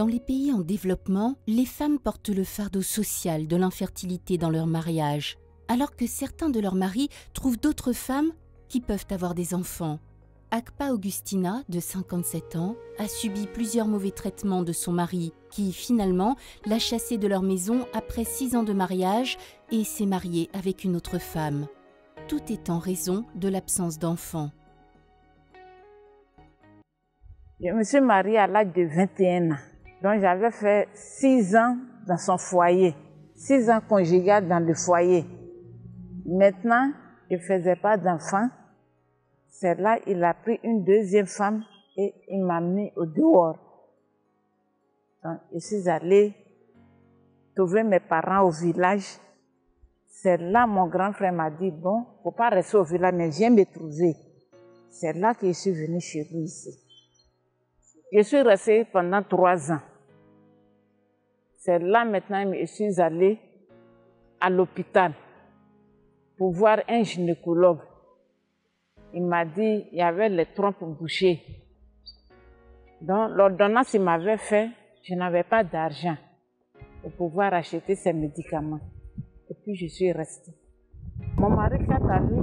Dans les pays en développement, les femmes portent le fardeau social de l'infertilité dans leur mariage, alors que certains de leurs maris trouvent d'autres femmes qui peuvent avoir des enfants. Akpa Augustina, de 57 ans, a subi plusieurs mauvais traitements de son mari, qui finalement l'a chassée de leur maison après 6 ans de mariage et s'est mariée avec une autre femme. Tout est en raison de l'absence d'enfants. Je me suis mariée à l'âge de 21 ans. Donc j'avais fait 6 ans dans son foyer, 6 ans conjugal dans le foyer. Maintenant, il ne faisait pas d'enfants. C'est là il a pris une deuxième femme et il m'a mis au dehors. Donc je suis allée trouver mes parents au village. C'est là mon grand frère m'a dit, bon, il ne faut pas rester au village, mais viens me trouver. C'est là que je suis venue chez lui ici. Je suis restée pendant 3 ans. C'est là maintenant que je suis allée à l'hôpital pour voir un gynécologue. Il m'a dit qu'il y avait les trompes bouchées. Donc l'ordonnance qu'il m'avait fait, je n'avais pas d'argent pour pouvoir acheter ces médicaments. Et puis je suis restée. Mon mari, quand à lui,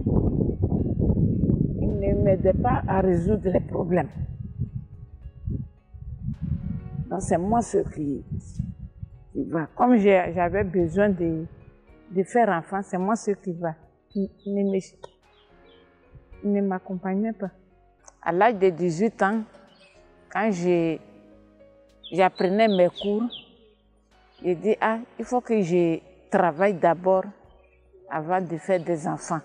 il ne m'aidait pas à résoudre les problèmes. Donc c'est moi ce qui va. Comme j'avais besoin de faire enfant, c'est moi ce qui va. Il ne m'accompagnait pas. À l'âge de 18 ans, quand j'apprenais mes cours, j'ai dit, il faut que je travaille d'abord avant de faire des enfants.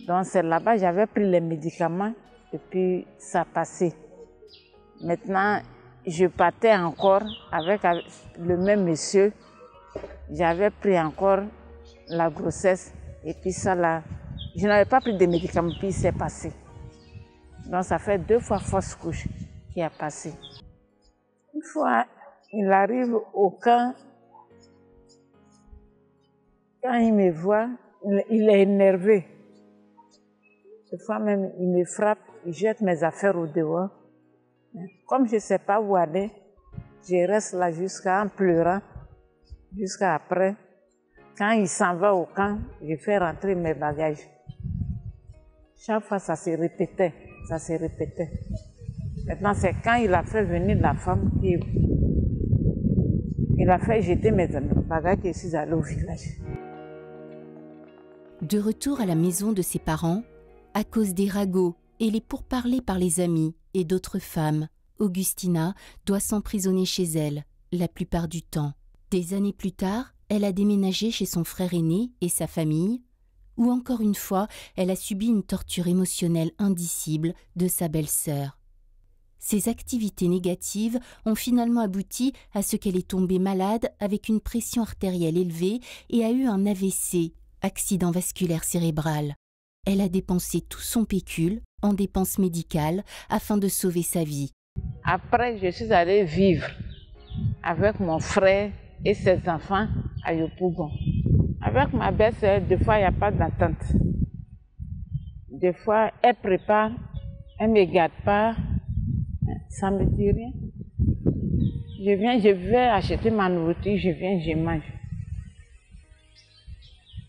Donc c'est là-bas, j'avais pris les médicaments et puis ça passait. Maintenant, je partais encore avec le même monsieur. J'avais pris encore la grossesse et puis ça là, je n'avais pas pris de médicaments puis c'est passé. Donc ça fait 2 fois fausse couche qui a passé. Une fois, il arrive au camp, quand il me voit, il est énervé. Des fois même, il me frappe, il jette mes affaires au dehors. Comme je ne sais pas où aller, je reste là jusqu'à en pleurant, jusqu'à après. Quand il s'en va au camp, je fais rentrer mes bagages. Chaque fois, ça se répétait, ça se répétait. Maintenant, c'est quand il a fait venir la femme qu'il a fait jeter mes bagages que je suis allée au village. De retour à la maison de ses parents, à cause des ragots et les pourparlers par les amis et d'autres femmes, Augustina doit s'emprisonner chez elle, la plupart du temps. Des années plus tard, elle a déménagé chez son frère aîné et sa famille, ou encore une fois, elle a subi une torture émotionnelle indicible de sa belle-sœur. Ces activités négatives ont finalement abouti à ce qu'elle est tombée malade avec une pression artérielle élevée et a eu un AVC, accident vasculaire cérébral. Elle a dépensé tout son pécule en dépenses médicales afin de sauver sa vie. Après, je suis allée vivre avec mon frère et ses enfants à Yopougon. Avec ma belle-sœur, des fois, il n'y a pas d'entente. Des fois, elle prépare, elle ne me garde pas, ça ne me dit rien. Je vais acheter ma nourriture, je viens, je mange.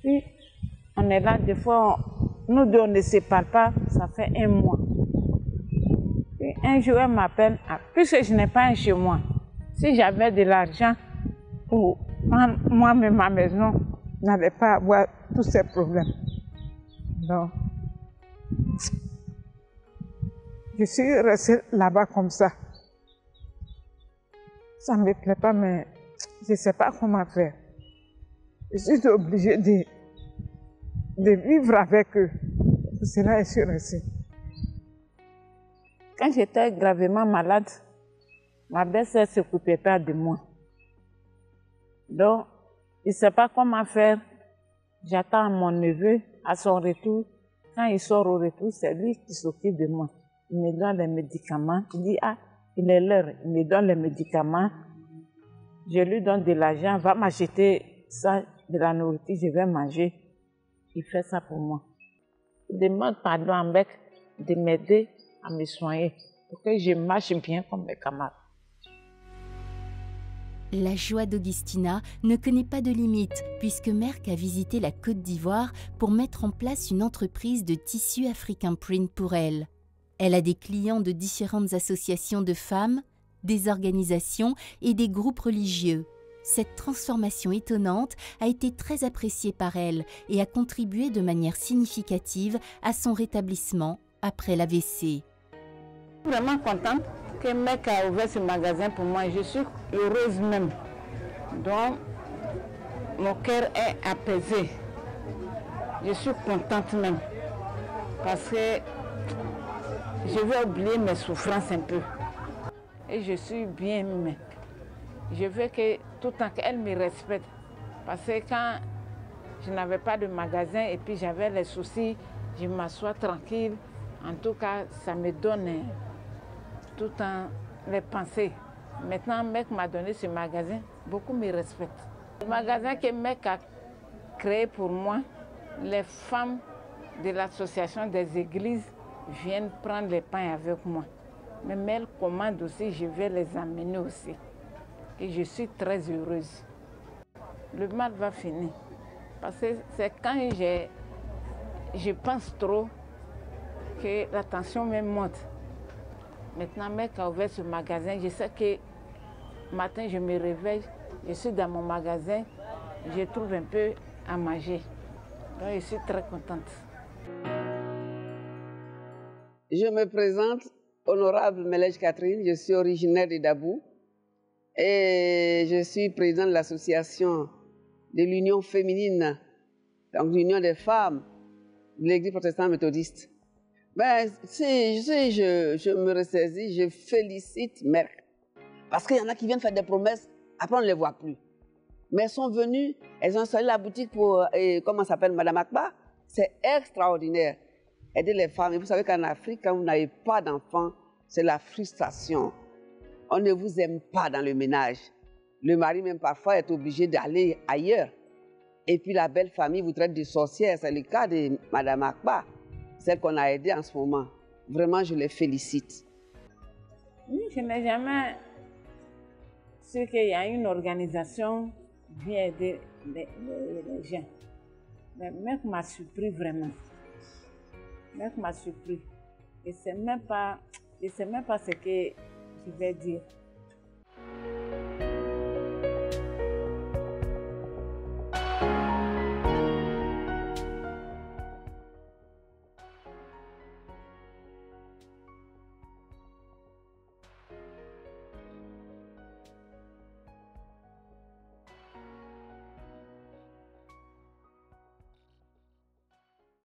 Puis, on est là, des fois, nous deux, on ne se parle pas, ça fait 1 mois. Puis, un jour, elle m'appelle, puisque je n'ai pas un chez moi, si j'avais de l'argent pour prendre moi-même ma maison, je n'allais pas avoir tous ces problèmes. Donc, je suis restée là-bas comme ça. Ça ne me plaît pas, mais je ne sais pas comment faire. Je suis obligée de vivre avec eux. Pour cela, je suis restée. Quand j'étais gravement malade, ma belle-sœur ne s'occupait pas de moi. Donc, il ne sait pas comment faire. J'attends mon neveu à son retour. Quand il sort au retour, c'est lui qui s'occupe de moi. Il me donne les médicaments. Il dit, il est l'heure. Il me donne les médicaments. Je lui donne de l'argent. Va m'acheter ça, de la nourriture, je vais manger. Il fait ça pour moi. Il demande pardon à Mbek de m'aider à me soigner pour que je marche bien comme mes camarades. La joie d'Augustina ne connaît pas de limite puisque Merck a visité la Côte d'Ivoire pour mettre en place une entreprise de tissu africain print pour elle. Elle a des clients de différentes associations de femmes, des organisations et des groupes religieux. Cette transformation étonnante a été très appréciée par elle et a contribué de manière significative à son rétablissement après l'AVC. Vraiment contente que Merck a ouvert ce magasin pour moi. Je suis heureuse même. Donc, mon cœur est apaisé. Je suis contente même. Parce que je vais oublier mes souffrances un peu. Et je suis bien même. Je veux que tout le temps qu'elle me respecte. Parce que quand je n'avais pas de magasin et puis j'avais les soucis, je m'assois tranquille. En tout cas, ça me donne tout le temps les pensées. Maintenant, Merck m'a donné ce magasin, beaucoup me respectent. Le magasin que Merck a créé pour moi, les femmes de l'association des églises viennent prendre les pains avec moi. Même elles commandent aussi, je vais les amener aussi. Et je suis très heureuse. Le mal va finir. Parce que c'est quand je pense trop que la tension me monte. Maintenant, Merck a ouvert ce magasin. Je sais que matin, je me réveille, je suis dans mon magasin, je trouve un peu à manger. Donc, je suis très contente. Je me présente, honorable Melej Catherine, je suis originaire de Dabou et je suis présidente de l'association de l'Union féminine, donc l'Union des femmes de l'Église protestante méthodiste. Ben, je me ressaisis, je félicite Merck. Parce qu'il y en a qui viennent faire des promesses, après on ne les voit plus. Mais elles sont venues, elles ont installé la boutique pour, comment s'appelle, Madame Akba. C'est extraordinaire. Aider les femmes. Et vous savez qu'en Afrique, quand vous n'avez pas d'enfants, c'est la frustration. On ne vous aime pas dans le ménage. Le mari même parfois est obligé d'aller ailleurs. Et puis la belle famille vous traite de sorcière. C'est le cas de Madame Akba, celle qu'on a aidée en ce moment. Vraiment, je les félicite. Oui, je n'ai jamais su qu'il y a une organisation qui vient aider les gens. Mais Merck m'a surpris vraiment. Merck m'a surpris. Je ne sais même pas ce que je vais dire.